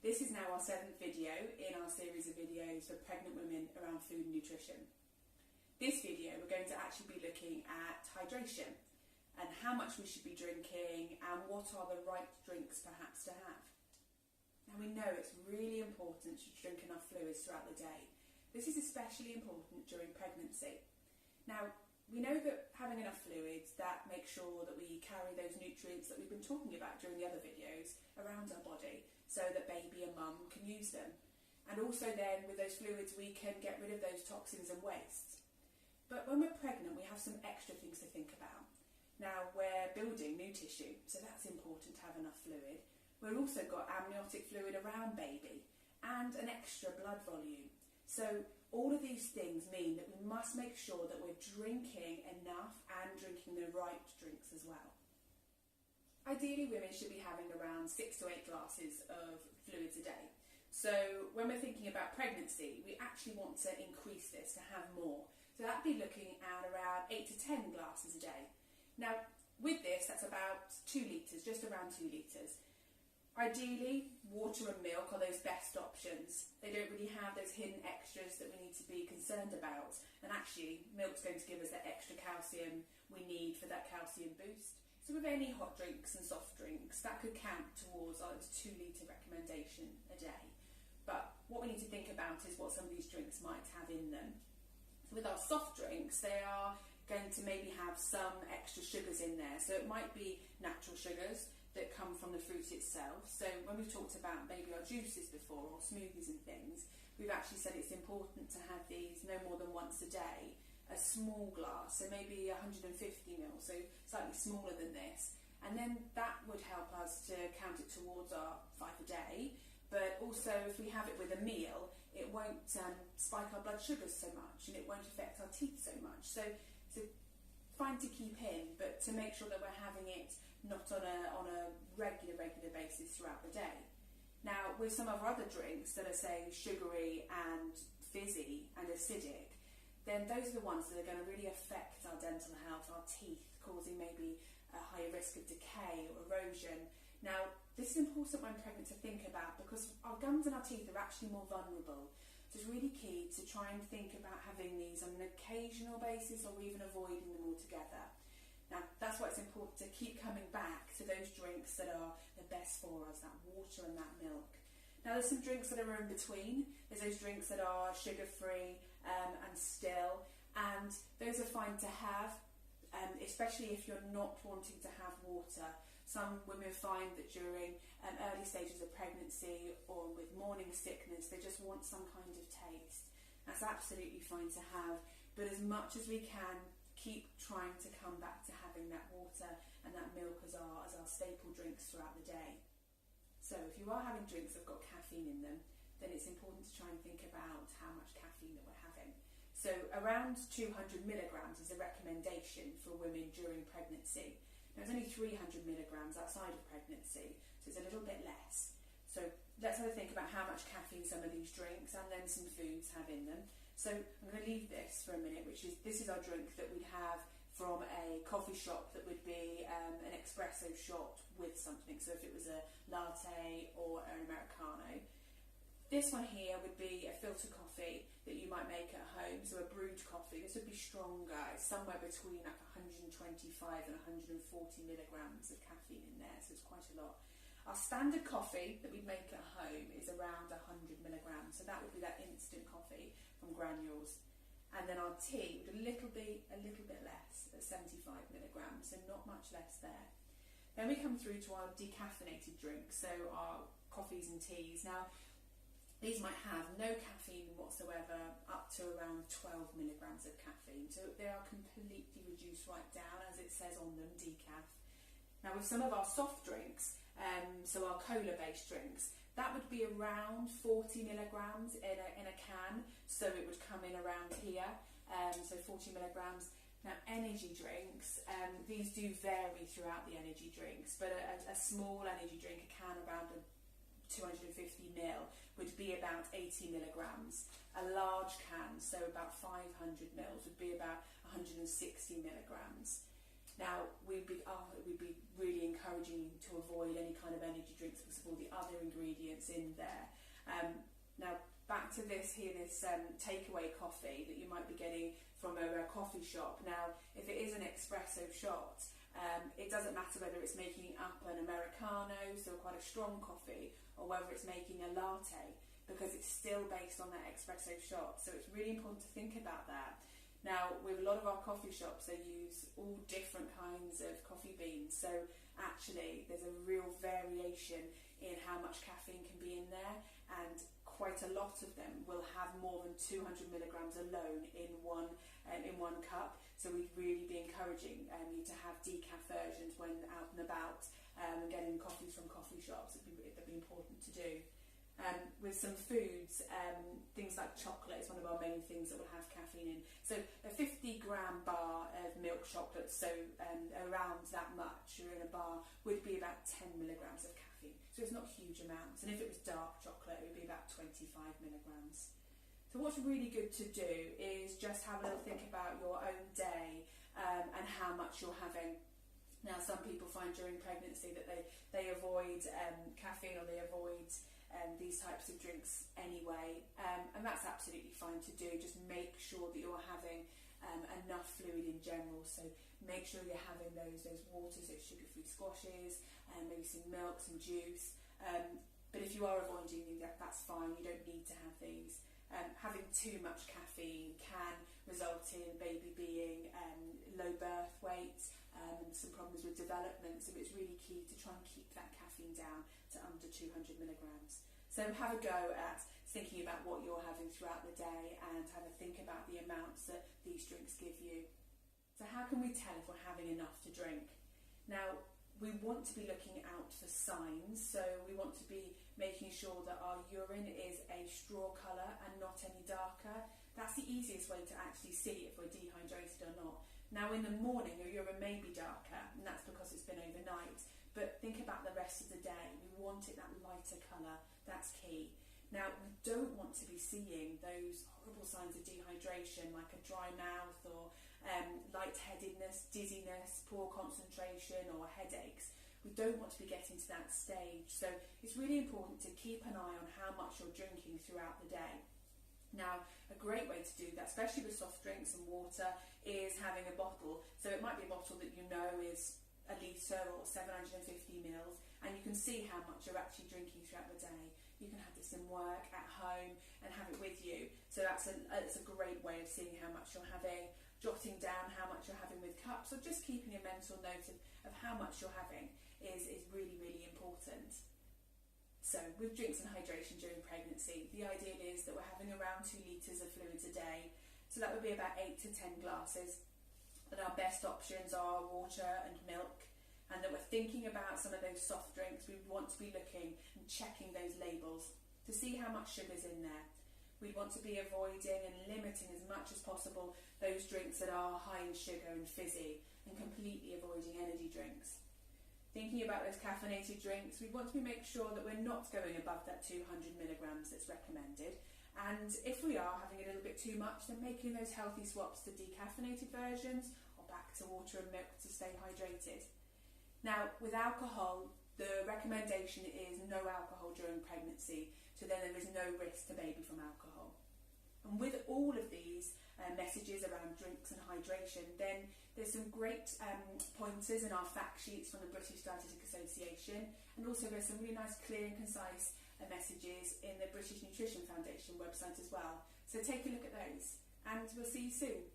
This is now our 7th video in our series of videos for pregnant women around food and nutrition. This video we're going to actually be looking at hydration and how much we should be drinking and what are the right drinks perhaps to have. Now we know it's really important to drink enough fluids throughout the day. This is especially important during pregnancy. Now we know that having enough fluids that makes sure that we carry those nutrients that we've been talking about during the other videos around our body so that baby and mum can use them. And also then with those fluids we can get rid of those toxins and wastes. But when we're pregnant we have some extra things to think about. Now we're building new tissue, so that's important to have enough fluid. We've also got amniotic fluid around baby and an extra blood volume. So all of these things mean that we must make sure that we're drinking enough and drinking the right drinks as well. Ideally, women should be having around 6 to 8 glasses of fluids a day. So when we're thinking about pregnancy, we actually want to increase this to have more. So that'd be looking at around 8 to 10 glasses a day. Now, with this, that's about 2 litres, just around 2 litres. Ideally, water and milk are those best options. They don't really have those hidden extras that we need to be concerned about. And actually, milk's going to give us that extra calcium we need for that calcium boost. So with any hot drinks and soft drinks, that could count towards our 2 litre recommendation a day. But what we need to think about is what some of these drinks might have in them. So with our soft drinks, they are going to maybe have some extra sugars in there. So it might be natural sugars that come from the fruit itself. So when we've talked about maybe our juices before or smoothies and things, we've actually said it's important to have these no more than once a day, a small glass, so maybe 150 ml, so slightly smaller than this. And then that would help us to count it towards our 5 a day. But also if we have it with a meal, it won't spike our blood sugars so much and it won't affect our teeth so much. So fine to keep in, but to make sure that we're having it not on a regular basis throughout the day. Now with some of our other drinks that are say sugary and fizzy and acidic, then those are the ones that are going to really affect our dental health, our teeth, causing maybe a higher risk of decay or erosion. Now this is important when pregnant to think about because our gums and our teeth are actually more vulnerable. So it's really key to try and think about having these on an occasional basis or even avoiding them altogether. Now that's why it's important to keep coming back to those drinks that are the best for us, that water and that milk. Now there's some drinks that are in between. There's those drinks that are sugar-free and still, and those are fine to have, especially if you're not wanting to have water. Some women find that during early stages of pregnancy or with morning sickness, they just want some kind of taste. That's absolutely fine to have, but as much as we can, keep trying to come back to having that water and that milk as our staple drinks throughout the day. So if you are having drinks that have got caffeine in them, then it's important to try and think about how much caffeine that we're having. So around 200 milligrams is a recommendation for women during pregnancy. Now it's only 300 milligrams outside of pregnancy, so it's a little bit less. So let's have a think about how much caffeine some of these drinks and then some foods have in them. So I'm going to leave this for a minute, this is our drink that we'd have from a coffee shop that would be an espresso shot with something. So if it was a latte or an Americano. This one here would be a filter coffee that you might make at home, so a brewed coffee. This would be stronger. It's somewhere between like 125 and 140 milligrams of caffeine in there, so it's quite a lot. Our standard coffee that we'd make at home is around 100 milligrams, so that would be that instant coffee from granules. And then our tea would a little bit less, at 75 milligrams, so not much less there. Then we come through to our decaffeinated drinks, so our coffees and teas. Now, these might have no caffeine whatsoever, up to around 12 milligrams of caffeine. So they are completely reduced right down, as it says on them, decaf. Now with some of our soft drinks, so our cola-based drinks, that would be around 40 milligrams in a can. So it would come in around here, so 40 milligrams. Now energy drinks, these do vary throughout the energy drinks, but a small energy drink, a can around 250 ml, would be about 80 milligrams. A large can, so about 500 ml, would be about 160 milligrams. Now, we'd be really encouraging you to avoid any kind of energy drinks because of all the other ingredients in there. Now, back to this takeaway coffee that you might be getting from a coffee shop. Now, if it is an espresso shot, it doesn't matter whether it's making up an Americano, so quite a strong coffee, or whether it's making a latte, because it's still based on that espresso shot. So it's really important to think about that. Now, with a lot of our coffee shops, they use all different kinds of coffee beans. So actually, there's a real variation in how much caffeine can be in there, and quite a lot of them will have more than 200 milligrams alone in one cup. So we'd really be encouraging you to have decaf versions when out and about and getting coffees from coffee shops. It'd be important to do. With some foods, things like chocolate is one of our main things that will have caffeine in. So a 50-gram bar of milk chocolate, so around that much, or in a bar, would be about 10 milligrams of caffeine. So it's not huge amounts. And if it was dark chocolate, it would be about 25 milligrams. So what's really good to do is just have a little think about your own day and how much you're having. Now, some people find during pregnancy that they avoid caffeine, or they avoid these types of drinks anyway, and that's absolutely fine to do. Just make sure that you're having enough fluid in general. So make sure you're having those waters, those sugar-free squashes, and maybe some milk, some juice. But if you are avoiding them, that's fine. You don't need to have these. Having too much caffeine can result in baby being low birth weight and some problems with development. So it's really key to try and keep that caffeine down to under 200 milligrams. So have a go at thinking about what you're having throughout the day, and have a think about the amounts that these drinks give you. So how can we tell if we're having enough to drink? Now, we want to be looking out for signs, so we want to be making sure that our urine is a straw colour and not any darker. That's the easiest way to actually see if we're dehydrated or not. Now, in the morning, your urine may be darker, and that's because it's been overnight, but think about the rest of the day. We want it that lighter colour. That's key. Now, we don't want to be seeing those horrible signs of dehydration, like a dry mouth, or lightheadedness, dizziness, poor concentration, or headaches. We don't want to be getting to that stage. So it's really important to keep an eye on how much you're drinking throughout the day. Now, a great way to do that, especially with soft drinks and water, is having a bottle. So it might be a bottle that you know is a litre or 750 mils, and you can see how much you're actually drinking throughout the day. You can have this in work, at home, and have it with you. So it's a great way of seeing how much you're having, jotting down how much you're having with cups, or just keeping a mental note of how much you're having is really, really important. So with drinks and hydration during pregnancy, the ideal is that we're having around 2 litres of fluids a day. So that would be about 8 to 10 glasses. And our best options are water and milk. And that we're thinking about some of those soft drinks. We want to be looking and checking those labels to see how much sugar's in there. We'd want to be avoiding and limiting as much as possible those drinks that are high in sugar and fizzy, and completely avoiding energy drinks. Thinking about those caffeinated drinks, we want to make sure that we're not going above that 200 milligrams that's recommended. And if we are having a little bit too much, then making those healthy swaps to decaffeinated versions, or back to water and milk to stay hydrated. Now, with alcohol, the recommendation is no alcohol during pregnancy, so then there is no risk to baby from alcohol. And with all of these messages around drinks and hydration, then there's some great pointers in our fact sheets from the British Dietetic Association, and also there's some really nice, clear and concise messages in the British Nutrition Foundation website as well. So take a look at those, and we'll see you soon.